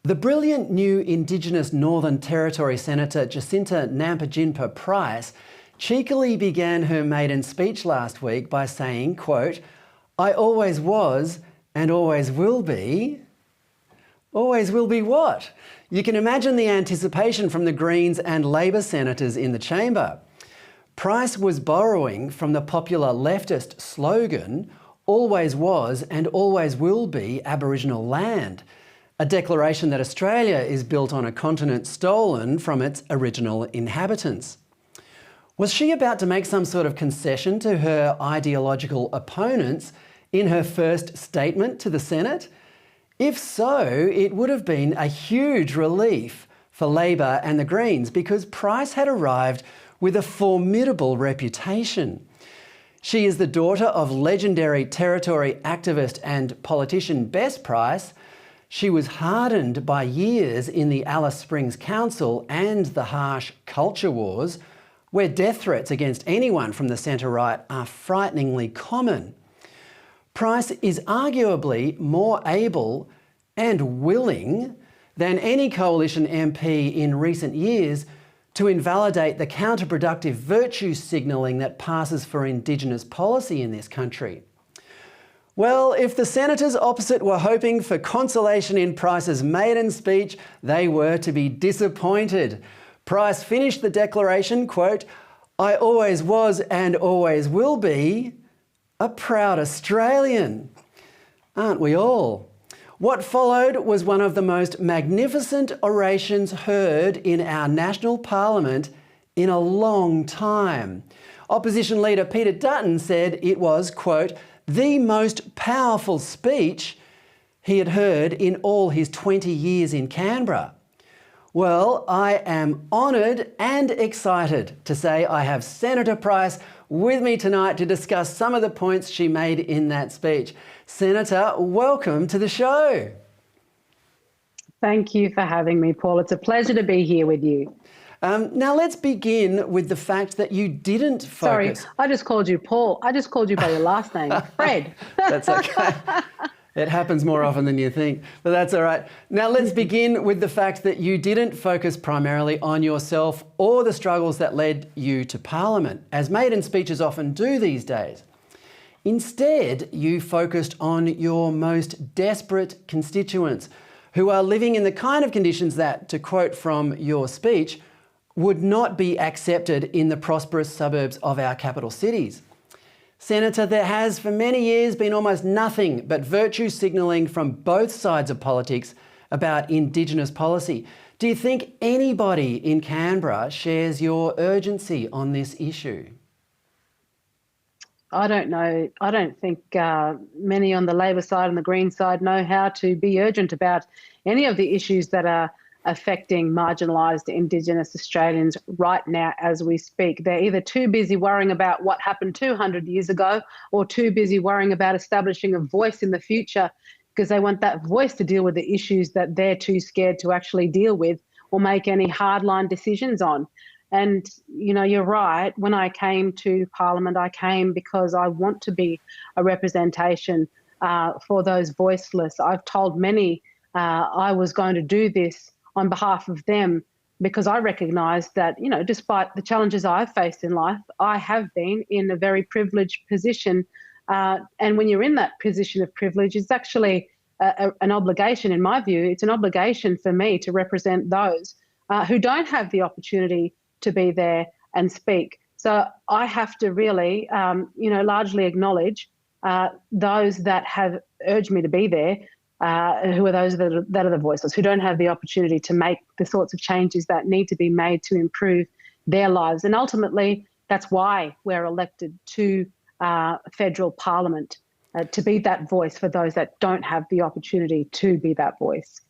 The brilliant new Indigenous Northern Territory Senator Jacinta Price cheekily began her maiden speech last week by saying, quote, "I always was and always will be." Always will be what? You can imagine the anticipation from the Greens and Labor senators in the chamber. Price was borrowing from the popular leftist slogan, "Always was and always will be Aboriginal land," a declaration that Australia is built on a continent stolen from its original inhabitants. Was she about to make some sort of concession to her ideological opponents in her first statement to the Senate? If so, it would have been a huge relief for Labor and the Greens because Price had arrived with a formidable reputation. She is the daughter of legendary Territory activist and politician Bess Price. She was hardened by years in the Alice Springs Council and the harsh culture wars, where death threats against anyone from the centre-right are frighteningly common. Price is arguably more able and willing than any coalition MP in recent years to invalidate the counterproductive virtue signalling that passes for Indigenous policy in this country. Well, if the senators opposite were hoping for consolation in Price's maiden speech, they were to be disappointed. Price finished the declaration, quote, "I always was and always will be a proud Australian." Aren't we all? What followed was one of the most magnificent orations heard in our national parliament in a long time. Opposition leader Peter Dutton said it was, quote, "the most powerful speech he had heard in all his 20 years in Canberra." Well, I am honoured and excited to say I have Senator Price with me tonight to discuss some of the points she made in that speech. Senator, welcome to the show. Thank you for having me, Paul. It's a pleasure to be here with you. Now let's begin with the fact that you didn't focus... Sorry, I just called you Paul. I just called you by your last name, Fred. That's okay. It happens more often than you think, but that's all right. Now let's begin with the fact that you didn't focus primarily on yourself or the struggles that led you to Parliament, as maiden speeches often do these days. Instead, you focused on your most desperate constituents who are living in the kind of conditions that, to quote from your speech, would not be accepted in the prosperous suburbs of our capital cities. Senator, there has for many years been almost nothing but virtue signalling from both sides of politics about Indigenous policy. Do you think anybody in Canberra shares your urgency on this issue? I don't know. I don't think many on the Labor side and the Green side know how to be urgent about any of the issues that are affecting marginalised Indigenous Australians right now as we speak. They're either too busy worrying about what happened 200 years ago or too busy worrying about establishing a voice in the future because they want that voice to deal with the issues that they're too scared to actually deal with or make any hardline decisions on. And, you know, you're right. When I came to Parliament, I came because I want to be a representation for those voiceless. I've told many I was going to do this on behalf of them because I recognise that, you know, despite the challenges I've faced in life, I have been in a very privileged position. And when you're in that position of privilege, it's actually an obligation, in my view. It's an obligation for me to represent those who don't have the opportunity to be there and speak. So I have to really, you know, largely acknowledge those that have urged me to be there, who are those that are the voiceless, who don't have the opportunity to make the sorts of changes that need to be made to improve their lives. And ultimately, that's why we're elected to federal parliament, to be that voice for those that don't have the opportunity to be that voice.